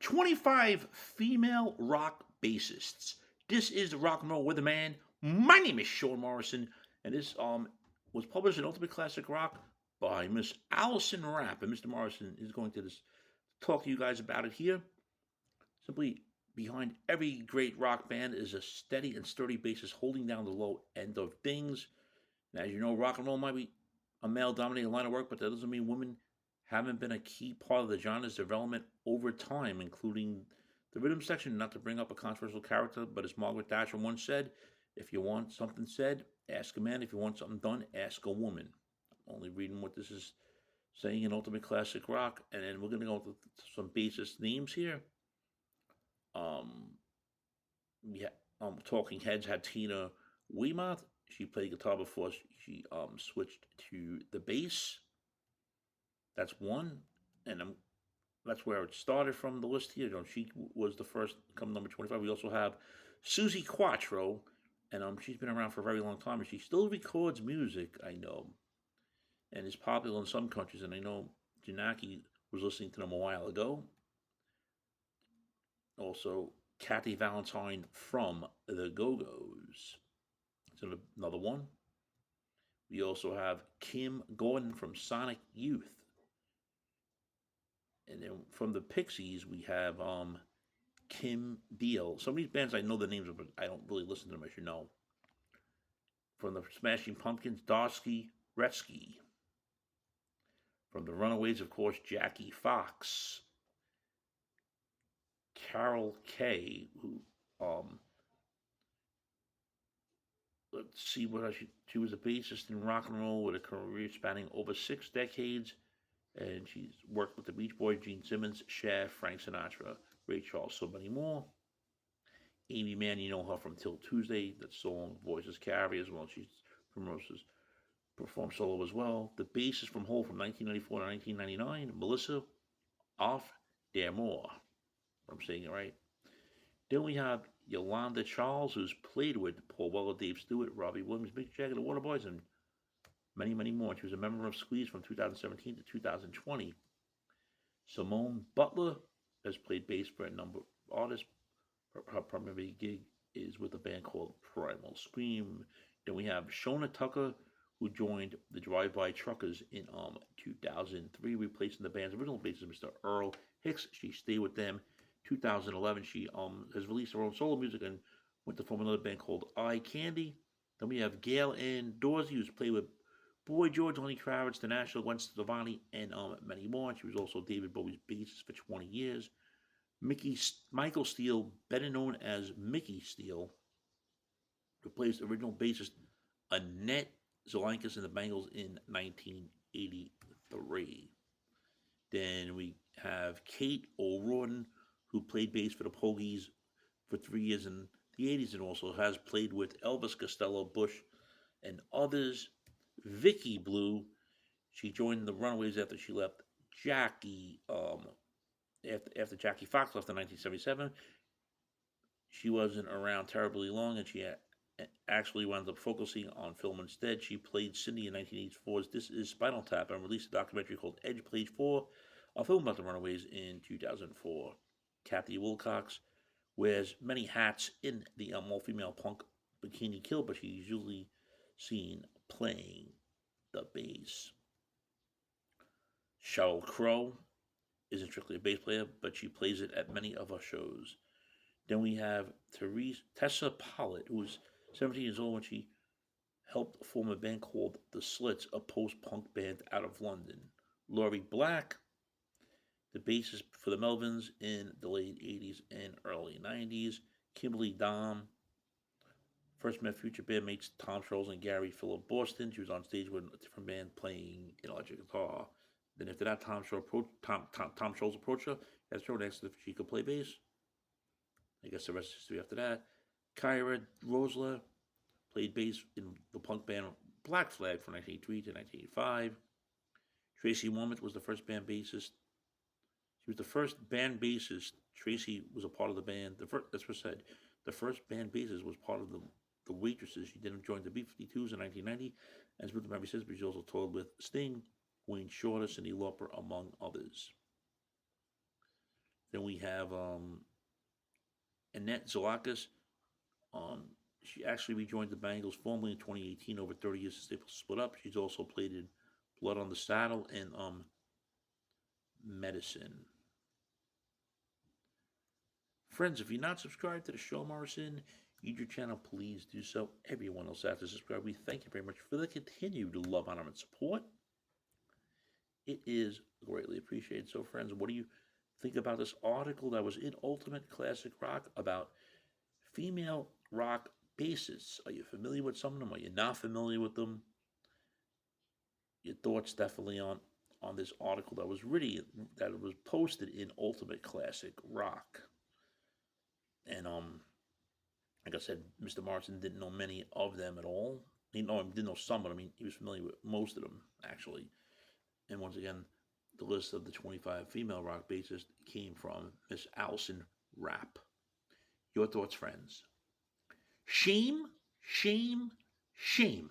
25 female rock bassists. This is the Rock and Roll with a Man. My name is Sean Morrison, and this was published in Ultimate Classic Rock by Miss Allison Rapp, and Mr. Morrison is going to talk to you guys about it here. Simply behind every great rock band is a steady and sturdy bassist holding down the low end of things. And as you know, rock and roll might be a male-dominated line of work, but that doesn't mean women haven't been a key part of the genre's development over time, including the rhythm section. Not to bring up a controversial character, but as Margaret Thatcher once said, if you want something said, ask a man. If you want something done, ask a woman. I'm only reading what this is saying in Ultimate Classic Rock, and then we're going to go into some bassist names here. We had Talking Heads had Tina Weymouth. She played guitar before she switched to the bass. That's one, and that's where it started from the list here. She was the first, come number 25. We also have Susie Quattro, and she's been around for a very long time, and she still records music, I know, and is popular in some countries. And I know Janaki was listening to them a while ago. Also, Kathy Valentine from the Go-Go's. That's another one. We also have Kim Gordon from Sonic Youth. And then from the Pixies, we have Kim Deal. Some of these bands I know the names of, but I don't really listen to them, as you know. From the Smashing Pumpkins, Darsky Retsky. From the Runaways, of course, Jackie Fox. Carol Kay, who, let's see what else she was a bassist in rock and roll with a career spanning over 6 decades. And she's worked with the Beach Boys, Gene Simmons, Cher, Frank Sinatra, Ray Charles, so many more. Amy Mann, you know her from Till Tuesday, that song Voices Carry as well. She's performed solo as well. The bassist from Hole from 1994 to 1999, Melissa Off D'Amour. I'm saying it right. Then we have Yolanda Charles, who's played with Paul Weller, Dave Stewart, Robbie Williams, Mick Jagger, the Waterboys, and many, many more. She was a member of Squeeze from 2017 to 2020. Simone Butler has played bass for a number of artists. Her primary gig is with a band called Primal Scream. Then we have Shona Tucker, who joined the Drive-By Truckers in 2003, replacing the band's original bassist, Mr. Earl Hicks. She stayed with them 2011. She has released her own solo music and went to form another band called Eye Candy. Then we have Gail Ann Dorsey, who's played with Boy George, Lenny Kravitz, The National, Gwen Stefani, and many more. She was also David Bowie's bassist for 20 years. Michael Steele, better known as Mickey Steele, replaced original bassist Annette Zolankis in the Bangles in 1983. Then we have Kate O'Rourke, who played bass for the Pogues for 3 years in the 80s and also has played with Elvis Costello, Bush, and others. Vicky Blue, she joined the Runaways after she left Jackie, after Jackie Fox left in 1977. She wasn't around terribly long, and she actually wound up focusing on film instead. She played Cindy in 1984's This Is Spinal Tap and released a documentary called Edge Page 4, a film about the Runaways, in 2004. Kathy Wilcox wears many hats in the all-female punk Bikini Kill, but she's usually seen playing the bass. Sheryl Crow isn't strictly a bass player, but she plays it at many of our shows. Then we have Tessa Pollitt, who was 17 years old when she helped form a band called The Slits, a post-punk band out of London. Laurie Black, the bassist for the Melvins in the late 80s and early 90s. Kimberly Dom first met future bandmates Tom Scholz and Gary Phillip Boston. She was on stage with a different band playing an electric guitar. Then after that, Tom Scholz approached her, asked her next if she could play bass. I guess the rest is history after that. Kyra Rosler played bass in the punk band Black Flag from 1983 to 1985. Tracy Womack was the first band bassist. She was the first band bassist. Tracy was a part of the band. That's what said. The first band bassist was part of the Waitresses. She didn't join the B-52s in 1990 and has been with them ever since, but she also toured with Sting, Wayne Shorter, Cyndi Lauper, among others. Then we have Annette Zalakis. Um, she actually rejoined the Bengals formally in 2018, over 30 years since they split up. She's also played in Blood on the Saddle and Medicine. Friends, if you're not subscribed to the show, Morrison, YouTube channel, please do so. Everyone else has to subscribe. We thank you very much for the continued love, honor, and support. It is greatly appreciated. So, friends, what do you think about this article that was in Ultimate Classic Rock about female rock bassists? Are you familiar with some of them? Are you not familiar with them? Your thoughts definitely on this article that was posted in Ultimate Classic Rock. And like I said, Mr. Morrison didn't know many of them at all. He didn't know some of them. I mean, he was familiar with most of them actually. And once again, the list of the 25 female rock bassists came from Miss Allison Rapp. Your thoughts, friends? Shame, shame, shame